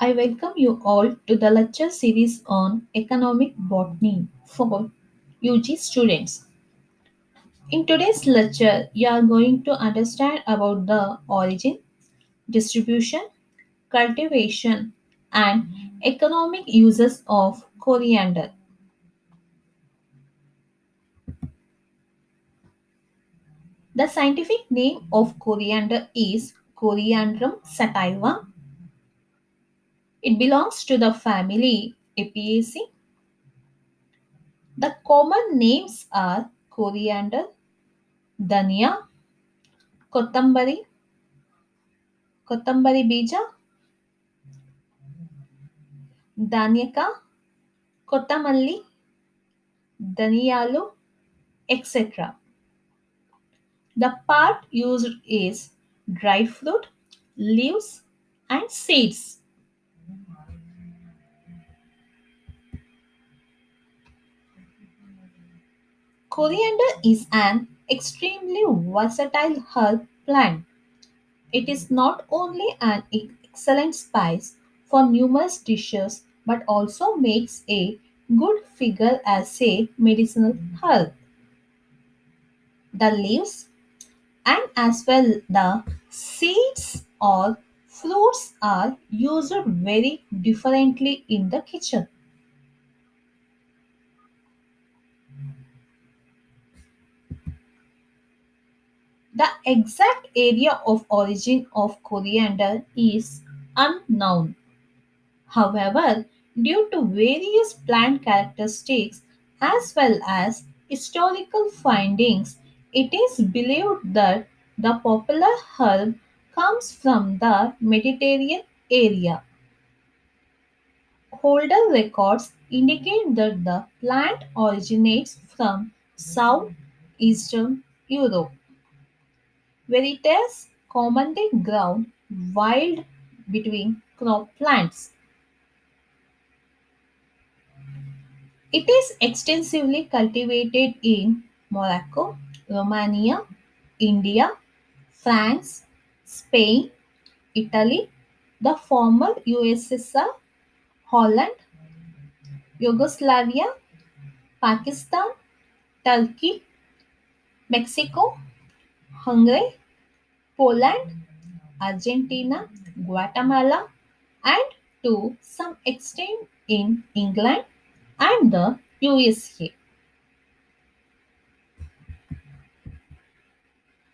I welcome you all to the lecture series on economic botany for UG students. In today's lecture, you are going to understand about the origin, distribution, cultivation, and economic uses of coriander. The scientific name of coriander is Coriandrum sativa. It belongs to the family Apiaceae. The common names are coriander, dhania, ಕೊತ್ತಂಬರಿ ಕೊತ್ತಂಬರಿ ಬೀಜ, ಧಾನ್ಯಕ, ಕೊತ್ತಮಲ್ಲಿ, ಧನಿಯಾಲು, etc. The part used is dried fruit, leaves, and seeds. Coriander is an extremely versatile herb plant. It is not only an excellent spice for numerous dishes but also makes a good figure as a medicinal herb. The leaves and as well the seeds or fruits are used very differently in the kitchen. The exact area of origin of coriander is unknown. However, due to various plant characteristics as well as historical findings, it is believed that the popular herb comes from the Mediterranean area. Older records indicate that the plant originates from southeastern Europe, where it is commonly grown wild between crop plants. It is extensively cultivated in Morocco, Romania, India, France, Spain, Italy, the former USSR, Holland, Yugoslavia, Pakistan, Turkey, Mexico, Hungary, Poland, Argentina, Guatemala, and to some extent in England and the USA.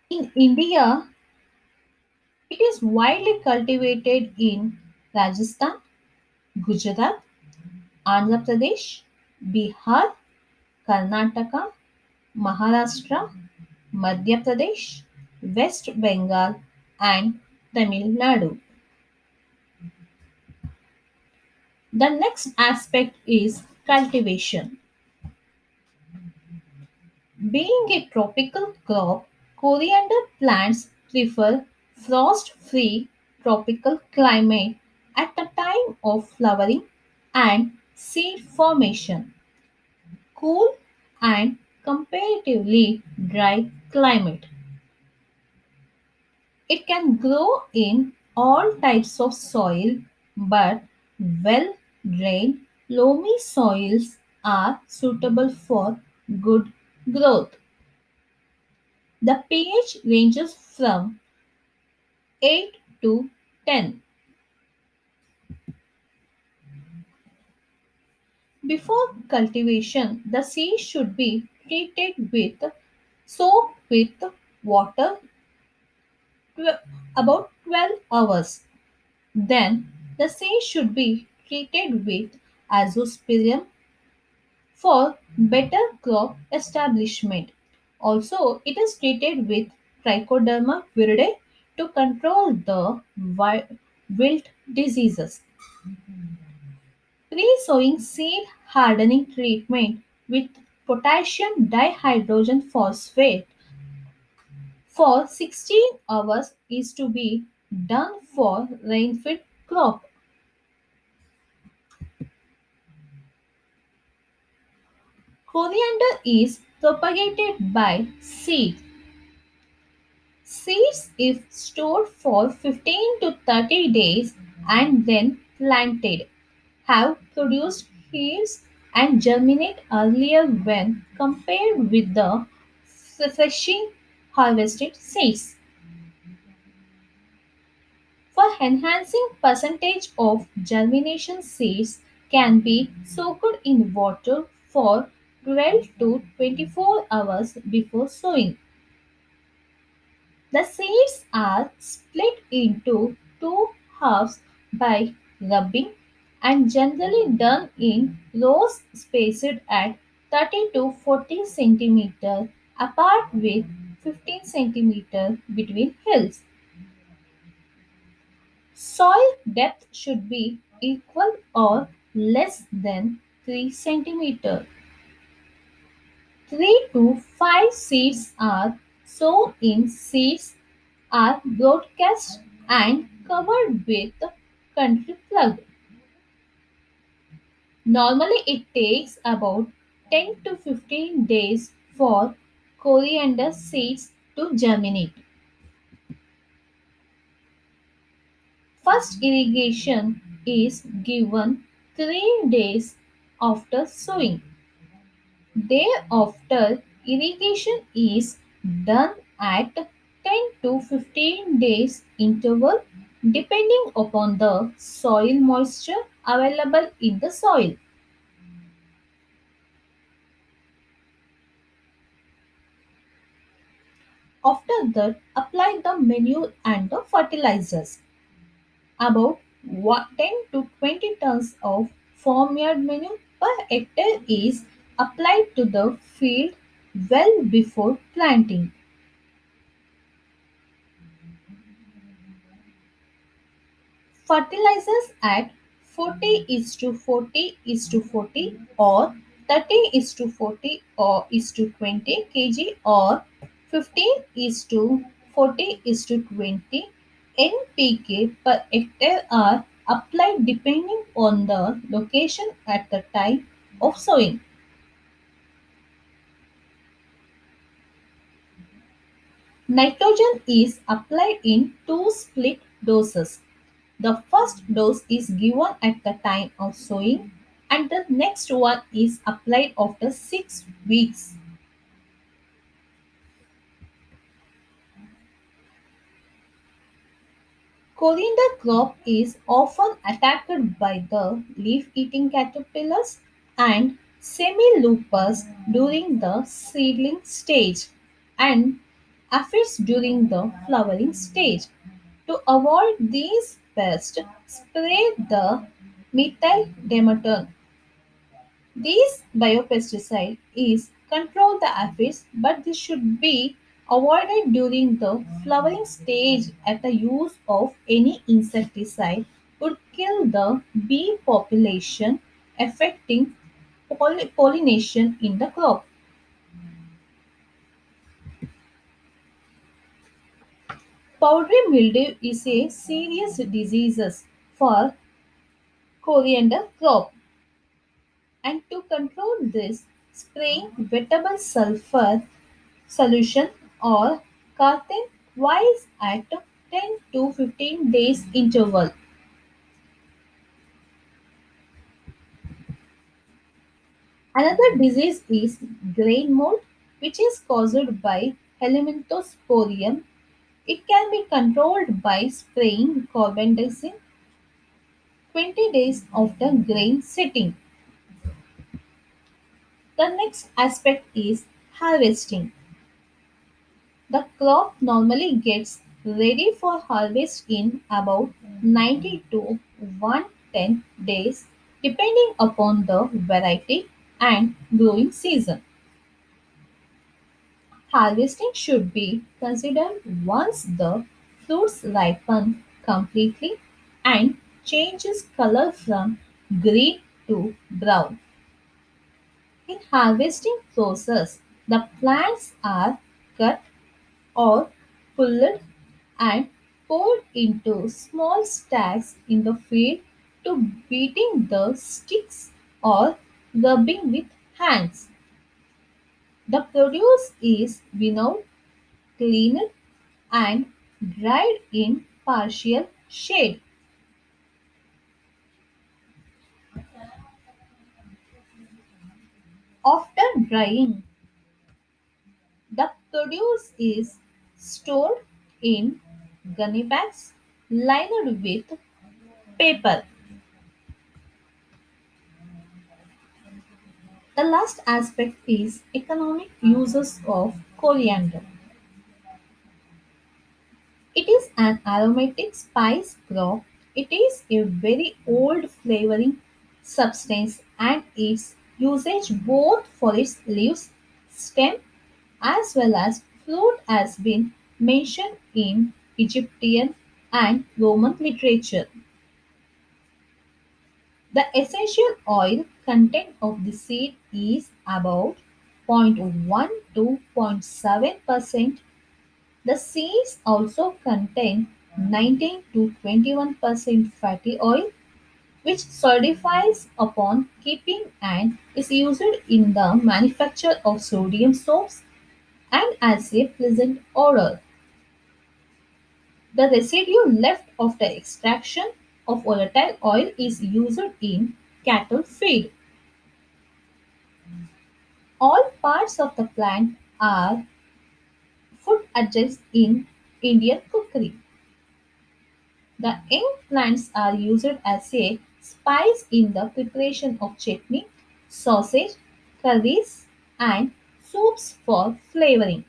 In India, it is widely cultivated in Rajasthan, Gujarat, Andhra Pradesh, Bihar, Karnataka, Maharashtra, Madhya Pradesh, West Bengal, and Tamil Nadu. The next aspect is cultivation. Being a tropical crop, coriander plants prefer frost-free tropical climate at the time of flowering and seed formation, cool and comparatively dry climate. It can grow in all types of soil, but well drained, loamy soils are suitable for good growth. The pH ranges from 8 to 10. Before cultivation, the seed should be treated with soaked with water about 12 hours. Then the seed should be treated with azospirium for better crop establishment. Also, it is treated with Trichoderma viride to control the wilt diseases. Pre-sowing seed hardening treatment with potassium dihydrogen phosphate for 16 hours is to be done for rainfed crop. Coriander is propagated by seed. Seeds if stored for 15 to 30 days and then planted have produced heaves and germinate earlier when compared with the freshly harvested seeds. For enhancing percentage of germination seeds can be soaked in water for 12 to 24 hours before sowing. The seeds are split into two halves by rubbing and generally done in rows spaced at 30 to 40 centimeter apart with 15 centimeter between hills. Soil depth should be equal or less than 3 centimeter. 3 to 5 seeds are sown in seeds are broadcast and covered with country plug. Normally it takes about 10 to 15 days for coriander seeds to germinate. First irrigation is given 3 days after sowing. Thereafter, irrigation is done at 10 to 15 days interval depending upon the soil moisture available in the soil. After that, apply the manure and the fertilizers. About 10 to 20 tons of farmyard manure per hectare is applied to the field well before planting. Fertilizers at 40 is to 40 is to 40 or 30 is to 40 or is to 20 kg or 15 is to 40 is to 20 NPK per hectare are applied depending on the location at the time of sowing. Nitrogen is applied in two split doses. The first dose is given at the time of sowing and the next one is applied after 6 weeks. Coriander crop is often attacked by the leaf-eating caterpillars and semi-loopers during the seedling stage and aphids during the flowering stage. To avoid these pests, spray the methyl This biopesticide is control the aphids, but this should be avoided during the flowering stage at the use of any insecticide would kill the bee population affecting pollination in the crop. Powdery mildew is a serious disease for coriander crop. And to control this, spraying wettable sulfur solution or Carthen twice at 10 to 15 days interval. Another disease is grain mold, which is caused by Helminthosporium. It can be controlled by spraying carbendazim 20 days after grain setting. The next aspect is harvesting. The crop normally gets ready for harvest in about 90 to 110 days depending upon the variety and growing season. Harvesting should be considered once the fruits ripen completely and changes color from green to brown. In harvesting process, the plants are cut or pulled and poured into small stacks in the field to beating the sticks or rubbing with hands. The produce is winnowed, cleaned, and dried in partial shade. After drying, the produce is stored in gunny bags lined with paper. The last aspect is economic uses of coriander. It is an aromatic spice crop. It is a very old flavoring substance and its usage both for its leaves, stem as well as fruit has been mentioned in Egyptian and Roman literature. The essential oil content of the seed is about 0.1 to 0.7%. The seeds also contain 19 to 21% fatty oil, which solidifies upon keeping and is used in the manufacture of sodium soaps and as a pleasant odor. The residue left after extraction of volatile oil is used in cattle feed. All parts of the plant are food adjuncts in Indian cookery. The young plants are used as a spice in the preparation of chutney, sausage, curries, and soups for flavoring.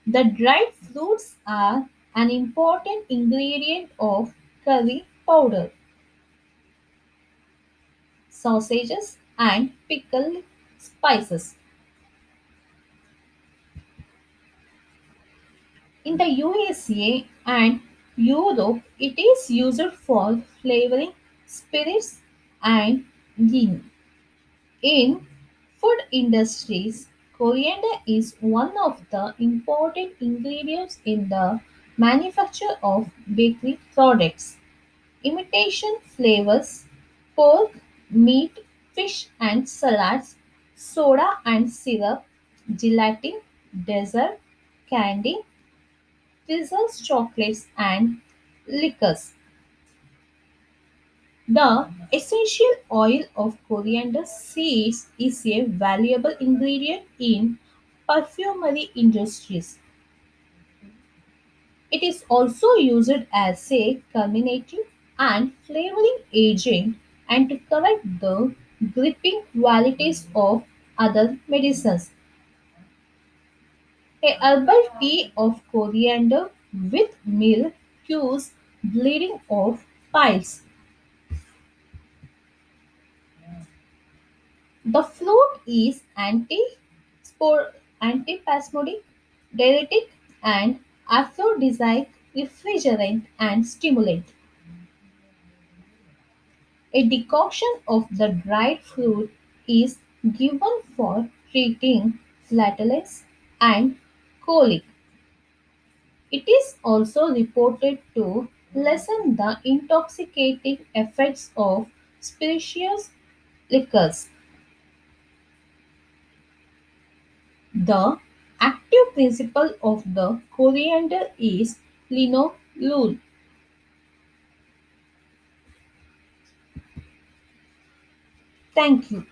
The dried fruits are an important ingredient of curry powder, sausages, and pickled spices. In the USA and Europe, it is used for flavoring spirits and gin. In food industries, coriander is one of the important ingredients in the manufacture of bakery products. Imitation flavors, pork, meat, fish and salads, soda and syrup, gelatin, dessert, candy, preserves chocolates and liquors. The essential oil of coriander seeds is a valuable ingredient in perfumery industries. It is also used as a carminative and flavoring agent and to correct the gripping qualities of other medicines. A herbal tea of coriander with milk cures bleeding of piles. The fruit is antispasmodic, diuretic, and aphrodisiac, refrigerant, and stimulant. A decoction of the dried fruit is given for treating flatulence and colic. It is also reported to lessen the intoxicating effects of spirituous liquors. The active principle of the coriander is linalool. Thank you.